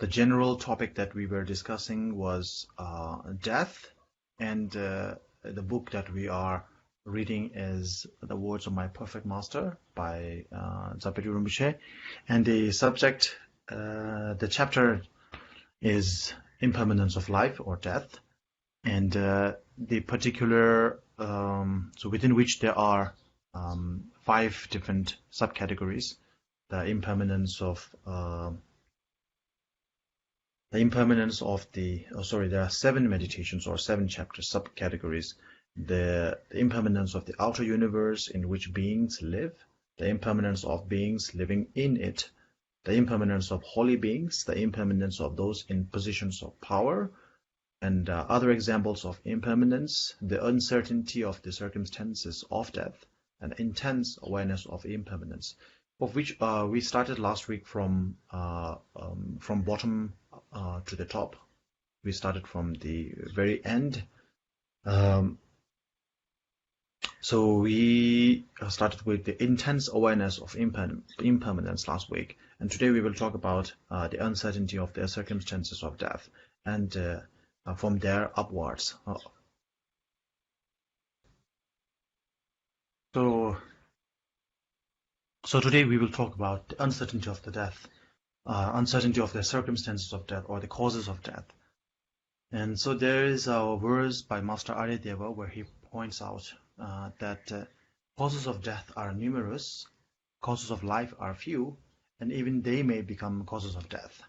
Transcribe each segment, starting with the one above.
the general topic that we were discussing was death, and the book that we are reading is The Words of My Perfect Master by Untitled Rinpoche, and the subject, the chapter is Impermanence of Life or Death, and the particular, so within which there are 5 different subcategories. The impermanence of there are 7 meditations or 7 chapters, subcategories. The impermanence of the outer universe in which beings live, the impermanence of beings living in it, the impermanence of holy beings, the impermanence of those in positions of power, and other examples of impermanence, the uncertainty of the circumstances of death, and intense awareness of impermanence, of which we started last week from bottom to the top. We started from the very end. So we started with the intense awareness of impermanence last week, and today we will talk about the uncertainty of the circumstances of death, and from there upwards. So today we will talk about the uncertainty of the death, uncertainty of the circumstances of death or the causes of death. And so there is a verse by Master Aryadeva where he points out that causes of death are numerous, causes of life are few, and even they may become causes of death.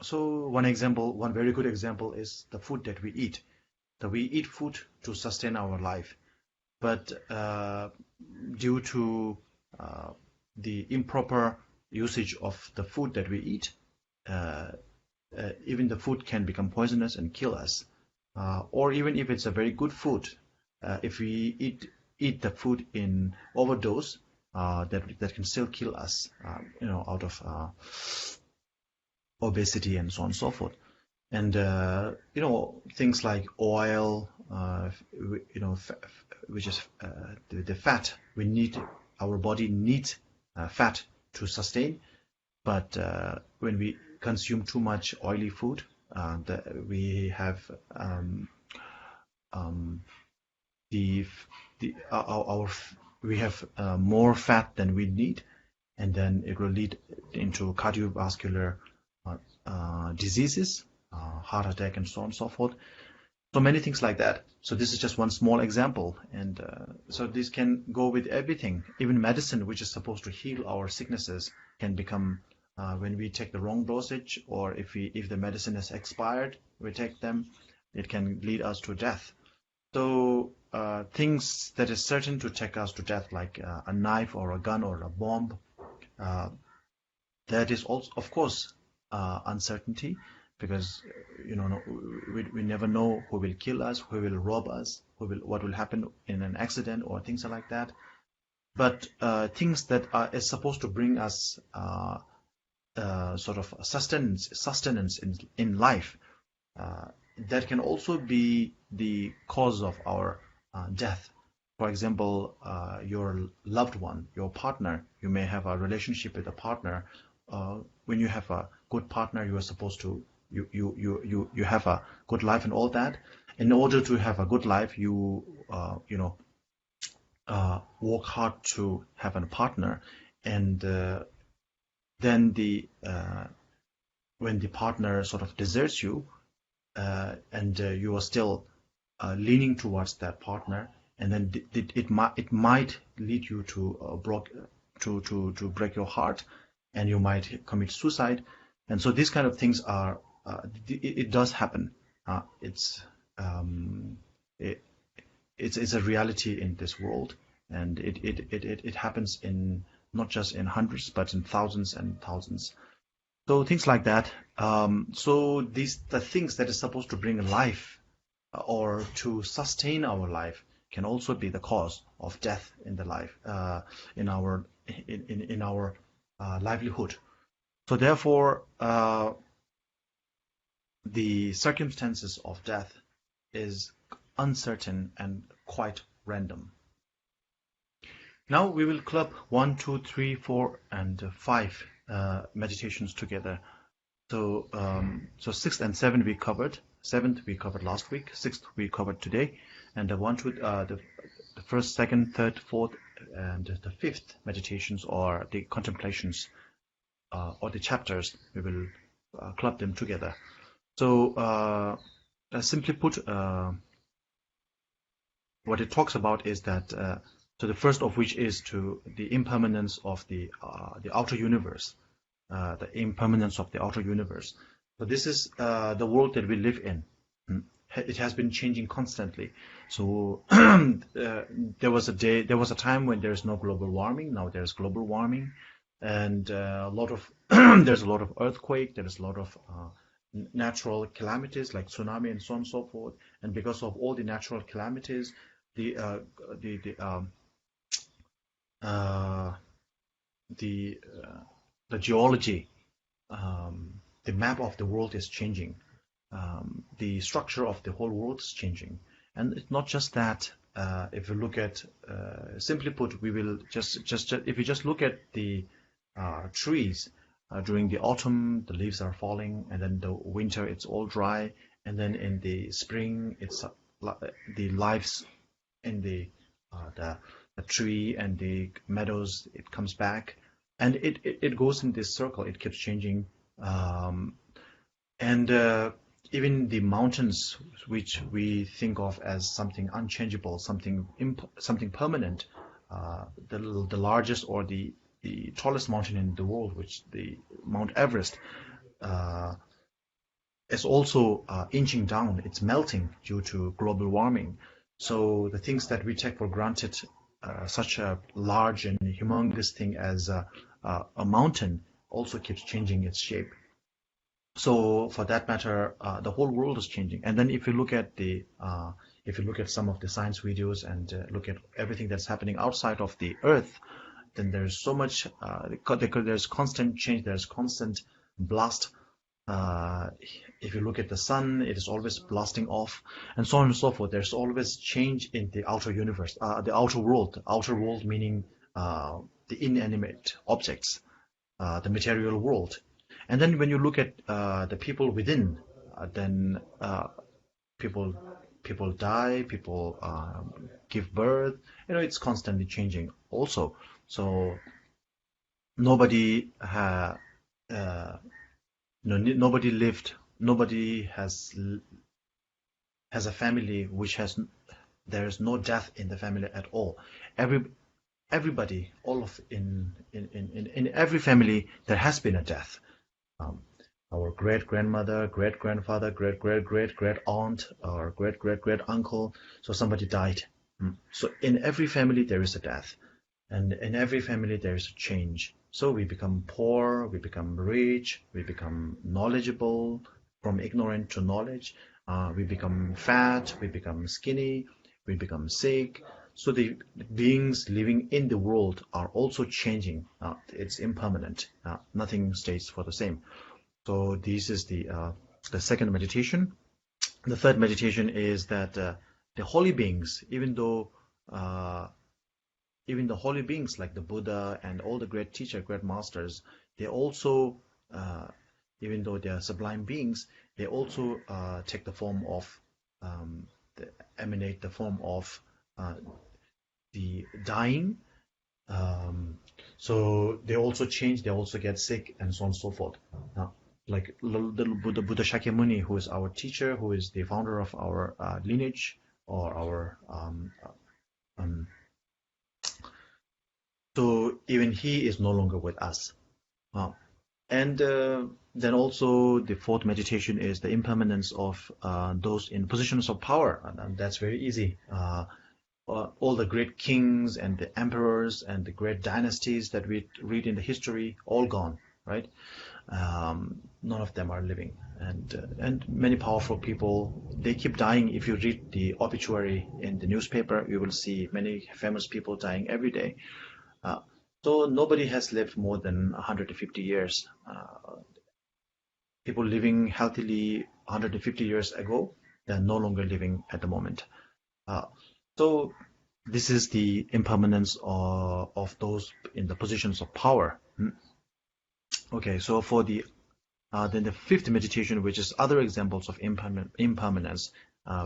So one very good example is the food that we eat. That we eat food to sustain our life, but due to the improper usage of the food that we eat, even the food can become poisonous and kill us. Or even if it's a very good food, if we eat the food in overdose, that can still kill us, out of obesity and so on and so forth. And things like oil, which is the fat we need. Our body needs fat to sustain, but when we consume too much oily food, we have more fat than we need, and then it will lead into cardiovascular diseases, heart attack, and so on and so forth. So many things like that. So this is just one small example, and so this can go with everything. Even medicine, which is supposed to heal our sicknesses, can become when we take the wrong dosage, or if the medicine has expired, we take them, it can lead us to death. So things that is certain to take us to death, like a knife or a gun or a bomb, that is also, of course, uncertainty, because we never know who will kill us, who will rob us, what will happen in an accident or things like that. But things that is supposed to bring us sort of sustenance in life, that can also be the cause of our death. For example, your loved one, your partner. You may have a relationship with a partner. When you have a good partner, you are supposed to you have a good life and all that. In order to have a good life, you work hard to have a partner, and then when the partner sort of deserts you, and you are still leaning towards that partner, and then it might lead you to break your heart, and you might commit suicide. And so these kind of things are it does happen. It's a reality in this world, and it happens in not just in hundreds but in thousands and thousands. So things like that. So the things that is supposed to bring life or to sustain our life can also be the cause of death in the life, in our livelihood. So therefore, the circumstances of death is uncertain and quite random. Now we will club 1, 2, 3, 4, and 5 meditations together. So, so sixth and seventh we covered. Seventh we covered last week. Sixth we covered today, and the first, second, third, fourth, and the fifth meditations or the contemplations or the chapters. We will club them together. So, simply put, what it talks about is that. So the first of which is to the impermanence of the outer universe. The impermanence of the outer universe. So this is the world that we live in. It has been changing constantly. So there was a time when there's no global warming. Now there's global warming, and a lot of there's a lot of earthquake. There's a lot of natural calamities like tsunami and so on and so forth. And because of all the natural calamities, the uh, the the um, uh, the geology, the map of the world is changing. The structure of the whole world is changing. And it's not just that. If we look at, simply put, we will if we just look at the trees during the autumn, the leaves are falling, and then the winter, it's all dry, and then in the spring, it's the lives in the tree and the meadows, it comes back, and it goes in this circle. It keeps changing, and even the mountains, which we think of as something unchangeable, something permanent, the largest or the tallest mountain in the world, which the Mount Everest, is also inching down. It's melting due to global warming. So the things that we take for granted, such a large and humongous thing as a mountain, also keeps changing its shape. So for that matter, the whole world is changing. And then if you look at some of the science videos and look at everything that's happening outside of the Earth, then there's so much. There's constant change. There's constant blast. If you look at the sun, it is always blasting off, and so on and so forth. There's always change in the outer universe, the outer world. The outer world meaning the inanimate objects, the material world. And then when you look at the people within, then people die, people give birth. It's constantly changing also. So nobody nobody has a family which there is no death in the family at all. Everybody, in every family, there has been a death. Our great grandmother, great grandfather, great great great great aunt, or great great great uncle. So somebody died. So in every family there is a death, and in every family there is a change. So we become poor, we become rich, we become knowledgeable, from ignorant to knowledge. We become fat, we become skinny, we become sick. So the beings living in the world are also changing. It's impermanent. Nothing stays for the same. So this is the second meditation. The third meditation is that the holy beings, even the holy beings like the Buddha and all the great teachers, great masters, they also, even though they are sublime beings, they also take the form of, emanate the form of the dying. So they also change, they also get sick, and so on and so forth. Like little Buddha Shakyamuni, who is our teacher, who is the founder of our lineage, or our so even he is no longer with us. And then also the fourth meditation is the impermanence of those in positions of power, and that's very easy. All the great kings and the emperors and the great dynasties that we read in the history, all gone, right? None of them are living, and many powerful people, they keep dying. If you read the obituary in the newspaper, you will see many famous people dying every day. So nobody has lived more than 150 years. People living healthily 150 years ago, they're no longer living at the moment. So this is the impermanence of those in the positions of power. Okay, so for the Then the fifth meditation, which is other examples of impermanence,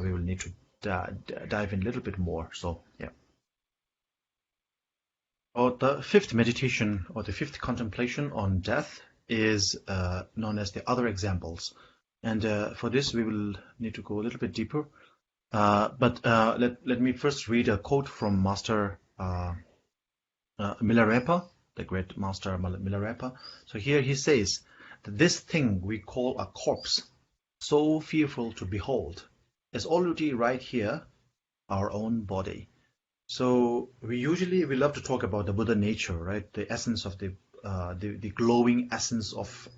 we will need to dive in a little bit more. So, yeah. Or the fifth meditation, or the fifth contemplation on death, is known as the other examples. And for this, we will need to go a little bit deeper. But let me first read a quote from Master Milarepa, the great Master Milarepa. So here he says that this thing we call a corpse, so fearful to behold, is already right here, our own body. So we love to talk about the Buddha nature, right? The essence of the glowing essence of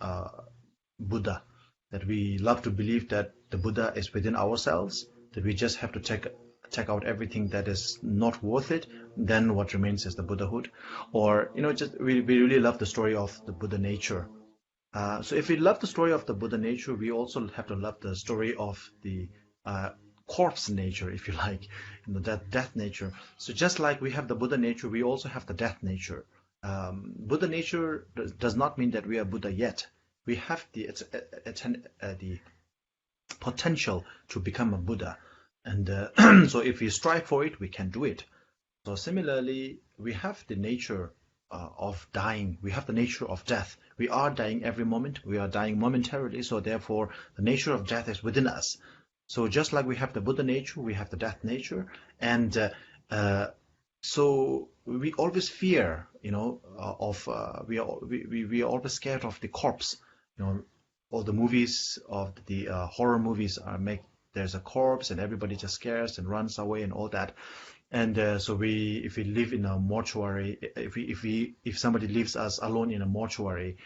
Buddha. That we love to believe that the Buddha is within ourselves. That we just have to check out everything that is not worth it. Then what remains is the Buddhahood. Or just we really love the story of the Buddha nature. So if we love the story of the Buddha nature, we also have to love the story of the corpse nature, if you like, that death nature. So just like we have the Buddha nature, we also have the death nature. Buddha nature does not mean that we are Buddha yet. We have the potential to become a Buddha, and so if we strive for it, we can do it. So similarly, we have the nature of dying. We have the nature of death. We are dying every moment. We are dying momentarily. So therefore, the nature of death is within us. So just like we have the Buddha nature, we have the death nature, and so we always fear, we are always scared of the corpse. All the movies of the horror movies there's a corpse and everybody just scares and runs away and all that. And so if we live in a mortuary, if somebody leaves us alone in a mortuary,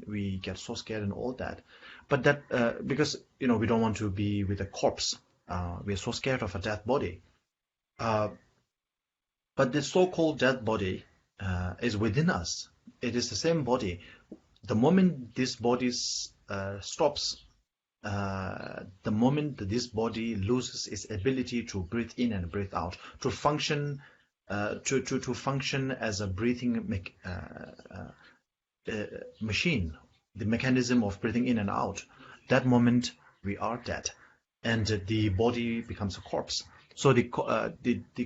we get so scared and all that. But that because we don't want to be with a corpse. We are so scared of a dead body. But the so-called dead body is within us. It is the same body. The moment this body stops, the moment that this body loses its ability to breathe in and breathe out, to function, to function as a breathing machine, the mechanism of breathing in and out, that moment we are dead, and the body becomes a corpse. So the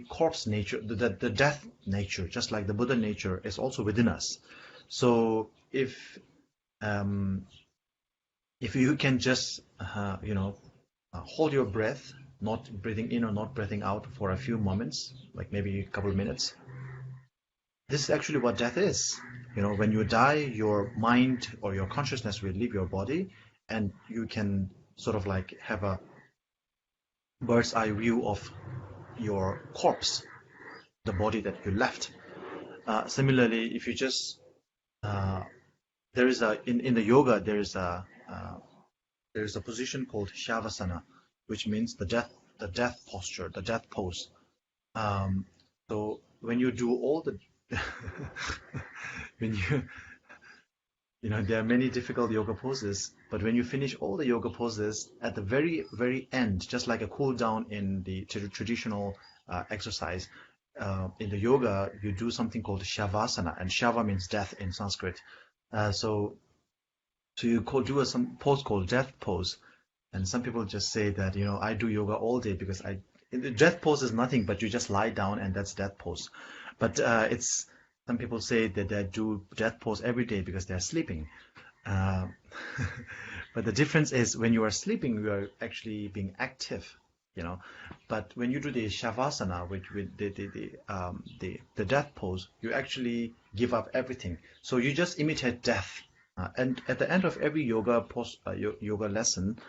corpse nature, the death nature, just like the Buddha nature, is also within us. So if you can just hold your breath, not breathing in or not breathing out for a few moments, like maybe a couple of minutes, this is actually what death is. When you die, your mind or your consciousness will leave your body, and you can sort of like have a bird's eye view of your corpse, the body that you left. Similarly, if you just there is in the yoga there is a position called Shavasana, which means the death posture, the death pose. So when you do all the when there are many difficult yoga poses, but when you finish all the yoga poses at the very, very end, just like a cool down in the traditional exercise, in the yoga, you do something called Shavasana, and Shava means death in Sanskrit. So you do some pose called death pose, and some people just say that I do yoga all day because the death pose is nothing but you just lie down and that's death pose. But some people say that they do death pose every day because they're sleeping. But the difference is when you are sleeping, you are actually being active, But when you do the Shavasana, with the death pose, you actually give up everything. So you just imitate death. And at the end of every yoga lesson,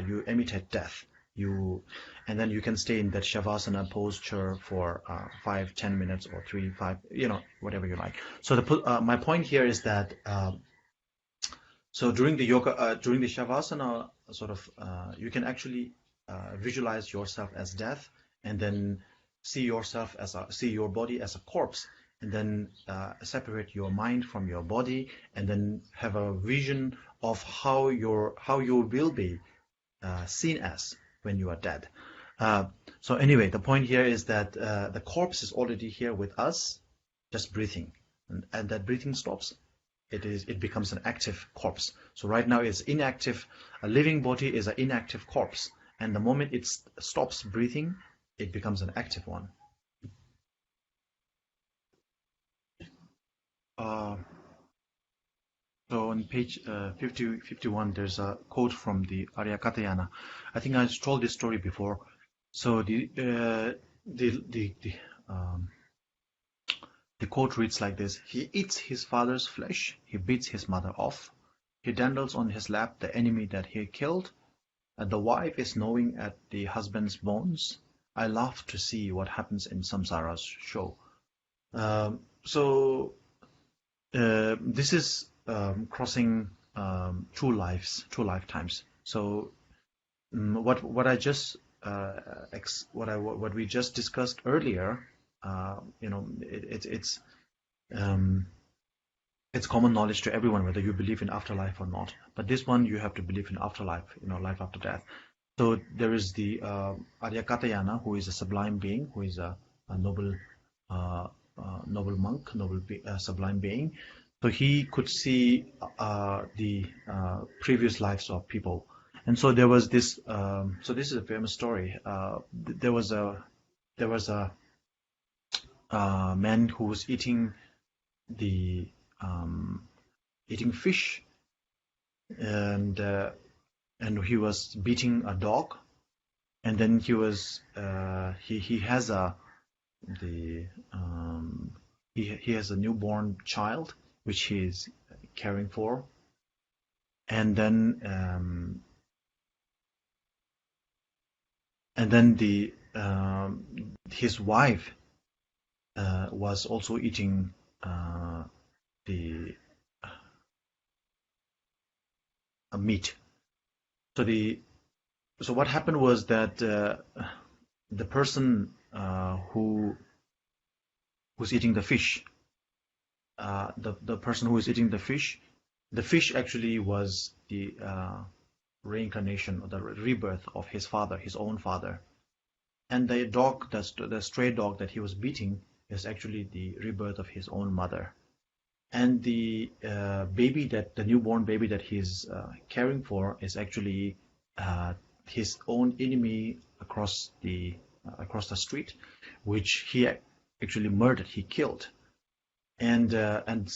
you imitate death. And then you can stay in that Shavasana posture for 5-10 minutes or 3-5, whatever you like. So my point here is that so during the yoga, during the Shavasana, sort of you can actually visualize yourself as death, and then see your body as a corpse, and then separate your mind from your body, and then have a vision of how you will be seen as when you are dead. So anyway, the point here is that the corpse is already here with us, just breathing, and that breathing stops. it becomes an active corpse. So right now it's inactive. A living body is an inactive corpse, and the moment it stops breathing, it becomes an active one. So on page 51, there's a quote from the Aryakatayana. I think I told this story before. So the quote reads like this: He eats his father's flesh, he beats his mother off, he dandles on his lap the enemy that he killed, and the wife is gnawing at the husband's bones. I laugh to see what happens in samsara's show. So this is crossing two lifetimes. So what we just discussed earlier, it's common knowledge to everyone whether you believe in afterlife or not. But this one you have to believe in afterlife, life after death. So there is the Aryakatayana, who is a sublime being, who is a noble monk, sublime being. So he could see the previous lives of people, and so there was this. So this is a famous story. There was a man who was eating fish, and he was beating a dog, and then he has a newborn child which he is caring for, and then his wife was also eating meat. So what happened was that the person who was eating the fish, the person who is eating the fish actually was the reincarnation or the rebirth of his father, his own father. And the dog, the stray dog that he was beating, is actually the rebirth of his own mother. And the newborn baby that he's caring for is actually his own enemy across the street, which he actually murdered, he killed. And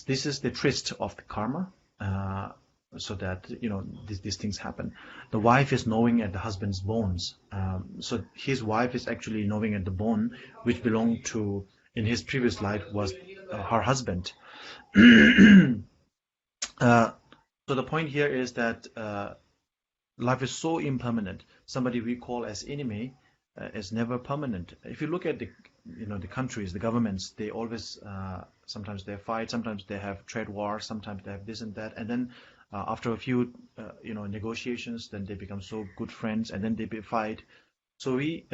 this is the twist of the karma, so that these things happen. The wife is gnawing at the husband's bones. So his wife is actually gnawing at the bone which belonged to, in his previous life, was her husband. So the point here is that life is so impermanent. Somebody we call as enemy is never permanent. If you look at the countries, the governments, they always sometimes they fight, sometimes they have trade wars, sometimes they have this and that, and then after a few negotiations, then they become so good friends, and then they fight. So we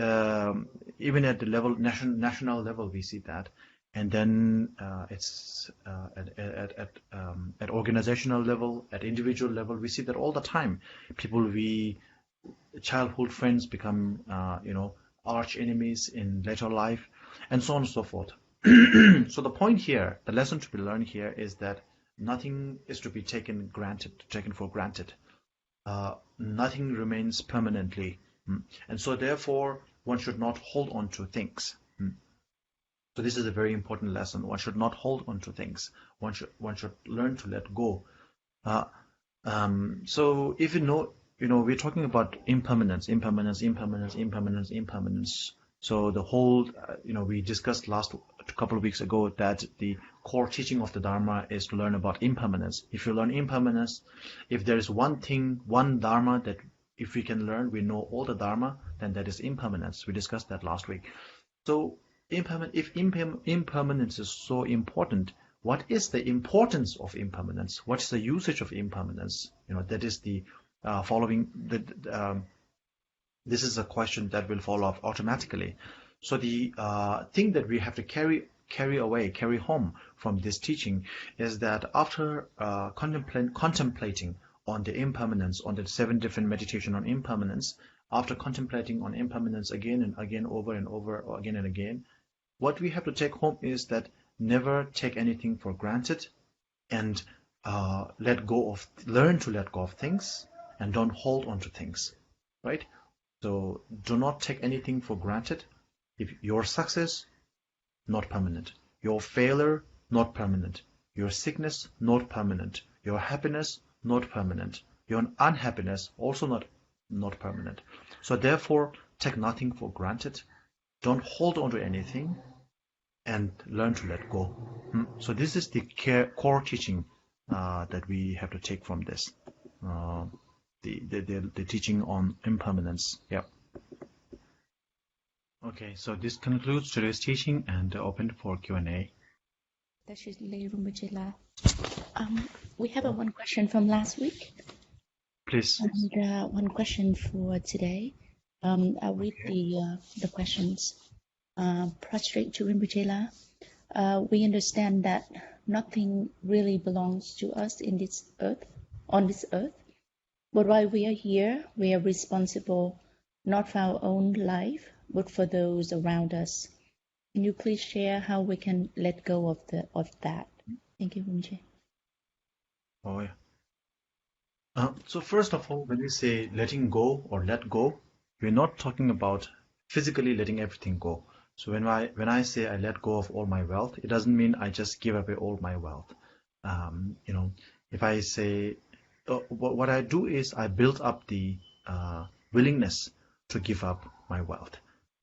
even at the level national level we see that, and then it's at organizational level, at individual level, we see that all the time. Childhood friends become arch enemies in later life, and so on and so forth. So the point here, the lesson to be learned here, is that nothing is to be taken for granted. Nothing remains permanently, and so therefore one should not hold on to things. So this is a very important lesson. One should not hold on to things. One should learn to let go. So if we're talking about impermanence. So the whole, we discussed a couple of weeks ago that the core teaching of the Dharma is to learn about impermanence. If you learn impermanence, if there is one Dharma that if we can learn, we know all the Dharma, then that is impermanence. We discussed that last week. So if impermanence is so important, what is the importance of impermanence? What is the usage of impermanence? That is the following. This is a question that will follow up automatically. So the thing that we have to carry home from this teaching is that after contemplating on the impermanence, on the 7 different meditation on impermanence, after contemplating on impermanence again and again, over and over, again and again, what we have to take home is that never take anything for granted, and learn to let go of things and don't hold on to things, right? So do not take anything for granted. If your success, not permanent. Your failure, not permanent. Your sickness, not permanent. Your happiness, not permanent. Your unhappiness, also not permanent. So therefore, take nothing for granted. Don't hold on to anything and learn to let go. So this is the core teaching that we have to take from this. The teaching on impermanence. Yeah. Okay, so this concludes today's teaching and open for Q&A. We have one question from last week. Please. And one question for today. I'll read the questions. Prostrate to Rinpoche. We understand that nothing really belongs to us on this earth. But while we are here, we are responsible not for our own life, but for those around us. Can you please share how we can let go of that? Thank you, Rinpoche. Oh, yeah. So first of all, when we say letting go or let go, we're not talking about physically letting everything go. So when I say I let go of all my wealth, it doesn't mean I just give away all my wealth. If I say what I do is I build up the willingness to give up my wealth.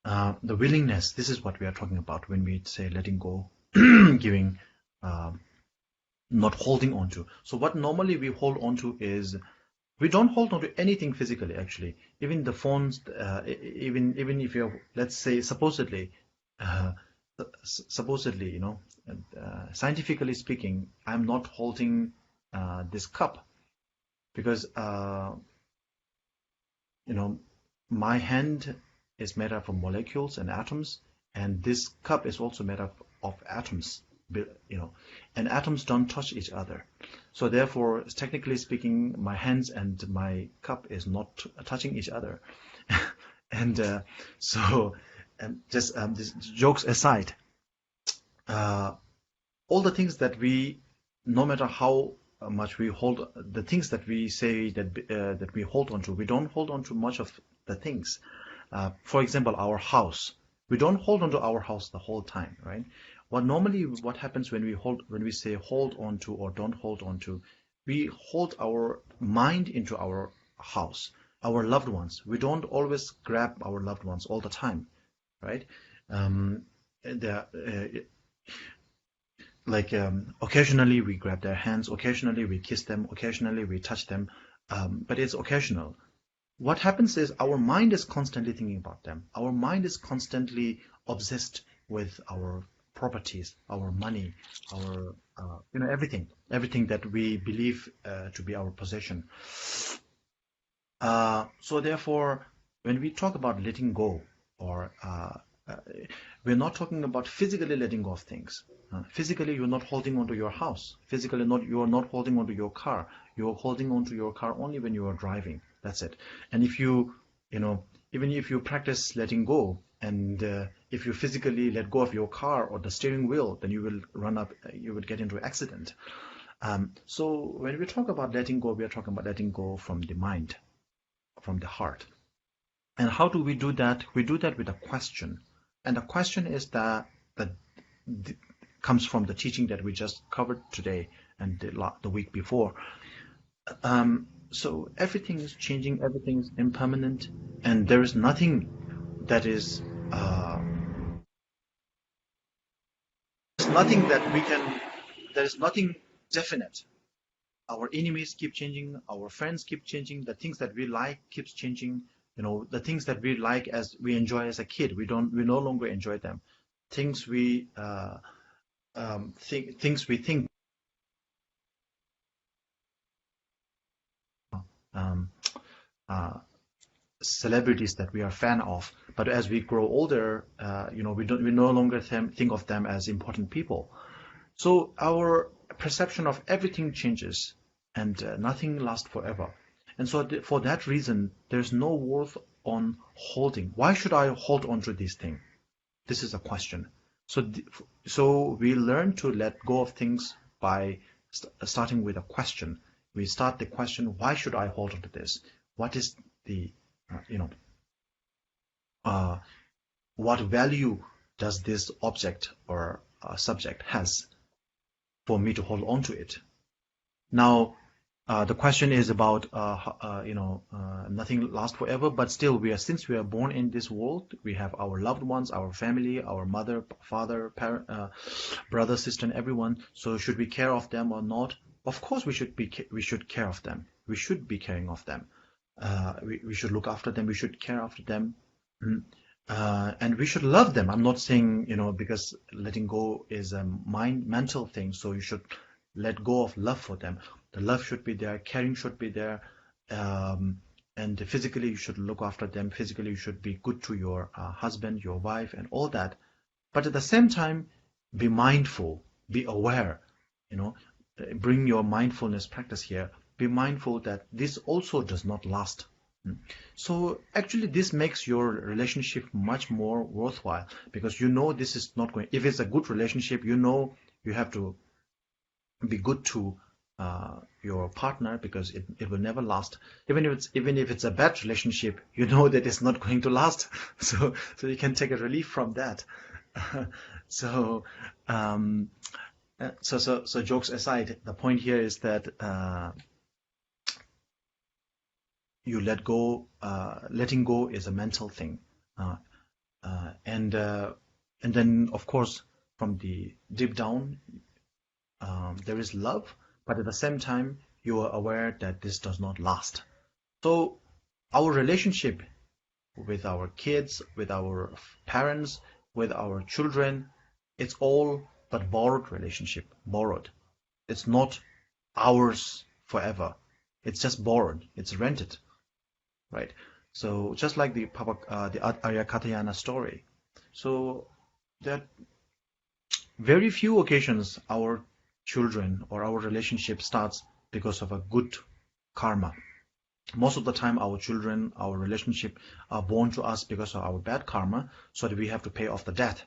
The willingness, this is what we are talking about when we say letting go, giving, not holding on to. So what normally we hold on to is, we don't hold on to anything physically, actually. Even the phones, even if you're, let's say, supposedly, scientifically speaking, I'm not holding this cup because, my hand is made up of molecules and atoms, and this cup is also made up of atoms, and atoms don't touch each other. So therefore, technically speaking, my hands and my cup is not touching each other. And just these jokes aside, all the things that no matter how much we hold, the things that we say that we hold on to, we don't hold on to much of the things. For example, our house. We don't hold on to our house the whole time, right? What happens when we say hold on to or don't hold on to, we hold our mind into our house, our loved ones. We don't always grab our loved ones all the time, right? Occasionally we grab their hands, occasionally we kiss them, occasionally we touch them, but it's occasional. What happens is our mind is constantly thinking about them. Our mind is constantly obsessed with our properties, our money, our everything that we believe to be our possession. So therefore, when we talk about letting go, or we're not talking about physically letting go of things. Physically, you're not holding onto your house. Physically, you are not holding onto your car. You're holding onto your car only when you are driving. That's it. And if even if you practice letting go, and if you physically let go of your car or the steering wheel, then you will get into an accident. So when we talk about letting go, we are talking about letting go from the mind, from the heart. And how do we do that? We do that with a question. And the question is that comes from the teaching that we just covered today and the week before. So everything is changing, everything is impermanent, and there is nothing that is there is nothing definite. Our enemies keep changing, our friends keep changing, the things that we like keeps changing. The things that we like as we enjoy as a kid, we no longer enjoy them. Things we think celebrities that we are a fan of, but as we grow older, we no longer think of them as important people. So our perception of everything changes, and nothing lasts forever. And so for that reason, there's no worth on holding. Why should I hold on to this thing? This is a question. So we learn to let go of things by starting with a question. We start the question, why should I hold on to this? What is the, what value does this object or subject has for me to hold on to it? Now, the question is about, nothing lasts forever, but still, since we are born in this world, we have our loved ones, our family, our mother, father, parent, brother, sister, and everyone. So, should we care of them or not? Of course, we should care of them. We should be caring of them. We should look after them. We should care after them, and we should love them. I'm not saying because letting go is a mental thing, so you should let go of love for them. The love should be there, caring should be there, and physically you should look after them. Physically you should be good to your husband, your wife, and all that. But at the same time, be mindful, be aware. Bring your mindfulness practice here. Be mindful that this also does not last. So actually, this makes your relationship much more worthwhile, because this is not going. If it's a good relationship, you have to be good to your partner, because it will never last. Even if it's a bad relationship, you know that it's not going to last. So you can take a relief from that. So jokes aside, the point here is that you let go. Letting go is a mental thing, and then of course from the deep down there is love, but at the same time you are aware that this does not last. So our relationship with our kids, with our parents, with our children, it's all but borrowed relationship. Borrowed. It's not ours forever. It's just borrowed. It's rented. Right? So just like the Arya Katayana story. So that very few occasions our children or our relationship starts because of a good karma. Most of the time our children, our relationship are born to us because of our bad karma, so that we have to pay off the debt.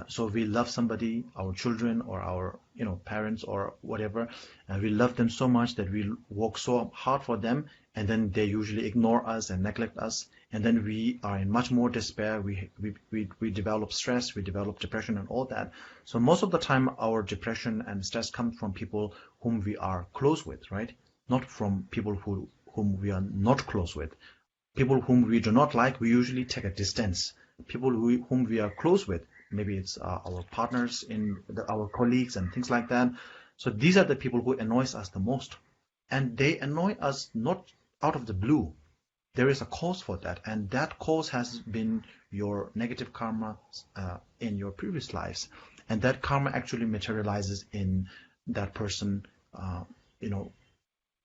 So we love somebody, our children or our parents or whatever, and we love them so much that we work so hard for them, and then they usually ignore us and neglect us, and then we are in much more despair. We develop stress, we develop depression and all that. So most of the time our depression and stress come from people whom we are close with, right? Not from people whom we are not close with. People whom we do not like, we usually take a distance. People whom we are close with, maybe it's our partners, our colleagues and things like that. So these are the people who annoy us the most. And they annoy us not out of the blue. There is a cause for that. And that cause has been your negative karma in your previous lives. And that karma actually materializes in that person,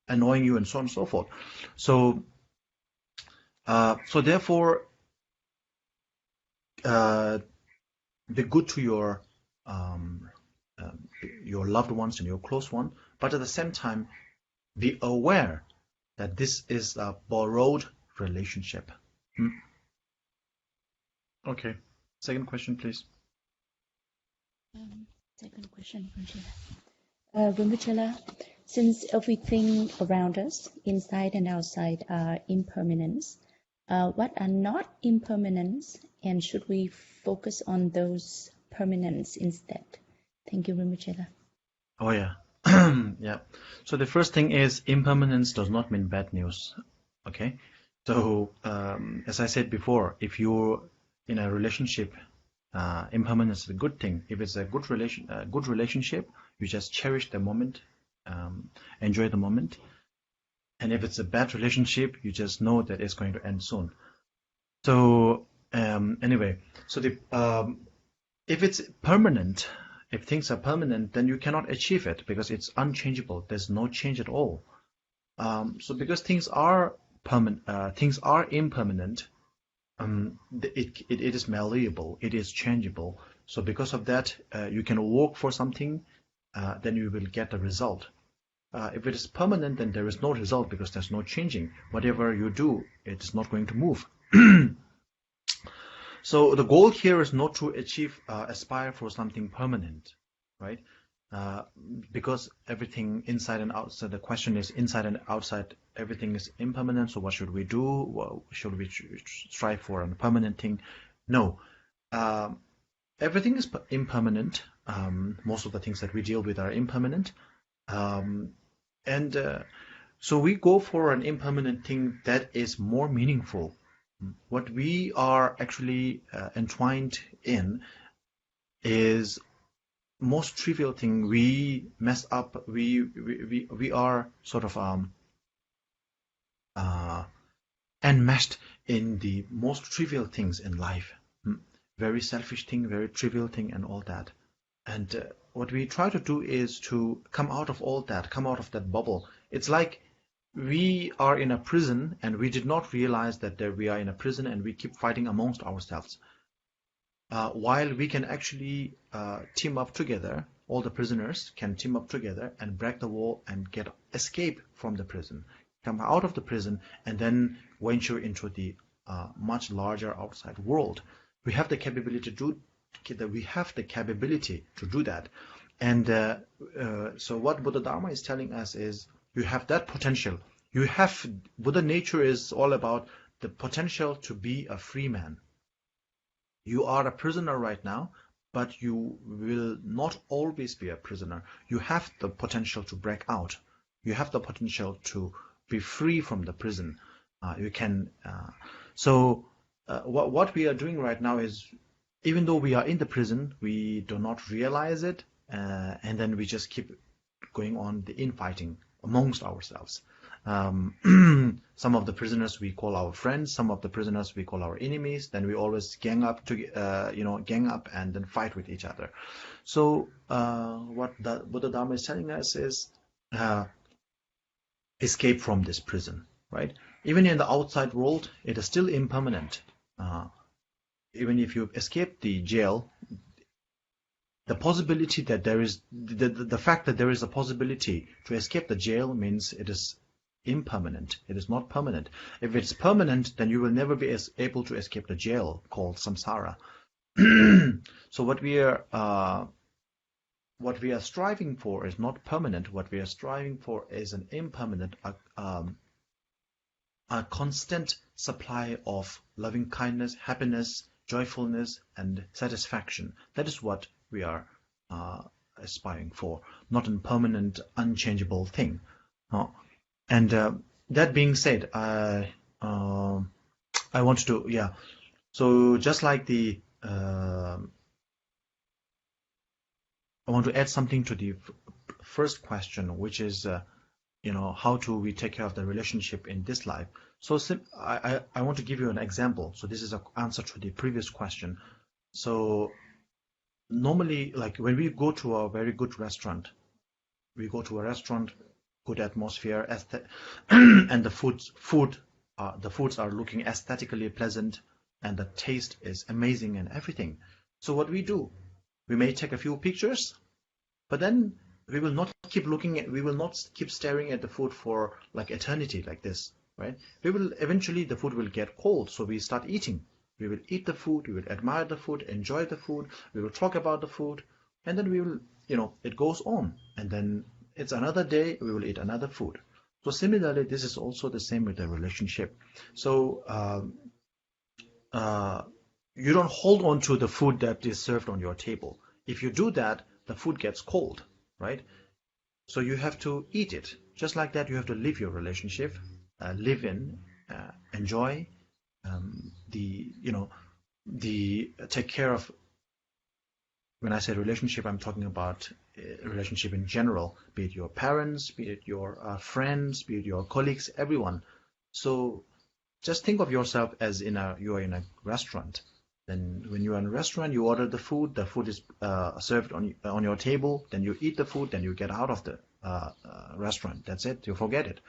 annoying you and so on and so forth. So therefore, be good to your loved ones and your close one, but at the same time, be aware that this is a borrowed relationship. Okay. Second question, please. Second question, Rinpoche. Since everything around us, inside and outside, are impermanence, what are not impermanence, and should we focus on those permanence instead? Thank you, Rinpoche. Oh yeah. Yeah. So the first thing is, impermanence does not mean bad news. Okay. So as I said before, if you're in a relationship, impermanence is a good thing. If it's a good relationship, you just cherish the moment, enjoy the moment. And if it's a bad relationship, you just know that it's going to end soon. So anyway, so if it's permanent, if things are permanent, then you cannot achieve it because it's unchangeable. There's no change at all. So because things are impermanent, it is malleable, it is changeable. So because of that, you can work for something, then you will get a result. If it is permanent, then there is no result because there's no changing. Whatever you do, it is not going to move. So the goal here is not to aspire for something permanent, right? because everything inside and outside, the question is inside and outside, everything is impermanent. So what should we do? Well, should we strive for a permanent thing? No. Everything is impermanent. Most of the things that we deal with are impermanent. So we go for an impermanent thing that is more meaningful. What we are actually entwined in is most trivial thing. We mess up. We are sort of enmeshed in the most trivial things in life. Very selfish thing, very trivial thing, and all that. And what we try to do is to come out of all that, come out of that bubble. It's like we are in a prison and we did not realize that we are in a prison, and we keep fighting amongst ourselves. While we can actually team up together, all the prisoners can team up together and break the wall and escape from the prison, come out of the prison, and then venture into the much larger outside world. We have the capability to do that. And so what Buddha Dharma is telling us is, you have that potential. Buddha nature is all about the potential to be a free man. You are a prisoner right now, but you will not always be a prisoner. You have the potential to break out. You have the potential to be free from the prison. What we are doing right now is, even though we are in the prison, we do not realize it, and then we just keep going on the infighting amongst ourselves. Some of the prisoners we call our friends, some of the prisoners we call our enemies. Then we always gang up and then fight with each other. So what the Buddha Dharma is telling us is, escape from this prison, right? Even in the outside world, it is still impermanent. Even if you escape the jail, the possibility that there is the fact that there is a possibility to escape the jail means it is impermanent. It is not permanent. If it's permanent, then you will never be able to escape the jail called samsara. So what we are striving for is not permanent. What we are striving for is an impermanent, a constant supply of loving kindness, happiness, joyfulness, and satisfaction. That is what we are aspiring for, not a permanent, unchangeable thing. And that being said, I wanted to, so just like I want to add something to the first question, which is, how do we take care of the relationship in this life? So I want to give you an example. So this is an answer to the previous question. So normally, like when we go to a very good restaurant, good atmosphere, and the foods are looking aesthetically pleasant, and the taste is amazing and everything. So what we do, we may take a few pictures, but then we will not keep staring at the food for like eternity like this, right? Eventually the food will get cold, so we start eating. We will eat the food, we will admire the food, enjoy the food, we will talk about the food, and then we will, it goes on, and then it's another day, we will eat another food. So similarly, this is also the same with the relationship. So you don't hold on to the food that is served on your table. If you do that, the food gets cold, right? So you have to eat it. Just like that, you have to live your relationship, live in, enjoy, take care of. When I say relationship, I'm talking about relationship in general, be it your parents, be it your friends, be it your colleagues, everyone. So just think of yourself as you are in a restaurant. Then when you are in a restaurant, you order the food is served on your table, then you eat the food, then you get out of the restaurant. That's it. You forget it.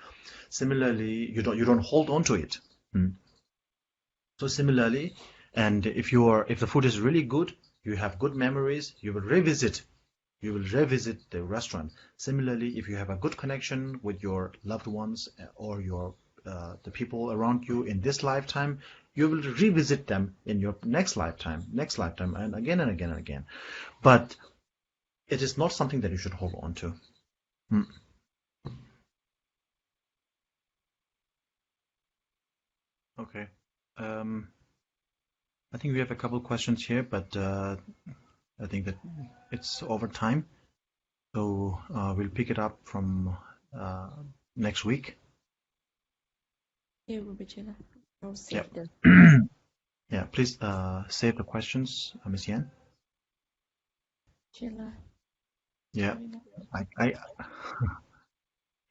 Similarly, you don't hold on to it. So similarly, and if the food is really good, you have good memories, you will revisit the restaurant. Similarly, if you have a good connection with your loved ones or the people around you in this lifetime, you will revisit them in your next lifetime, and again and again and again. But it is not something that you should hold on to. Okay. I think we have a couple questions here, but I think that it's over time. So we'll pick it up from next week. Yeah, Rinpoche. I'll save Yep. the Yeah, please save the questions, Ms. Yan. Chela. Yeah,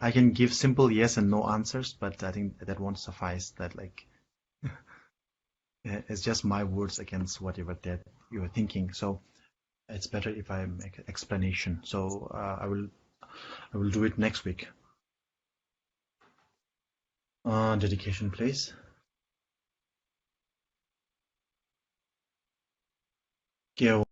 I can give simple yes and no answers, but I think that won't suffice. That like it's just my words against whatever that you are thinking. So it's better if I make an explanation. So I will do it next week. Dedication, please. Kia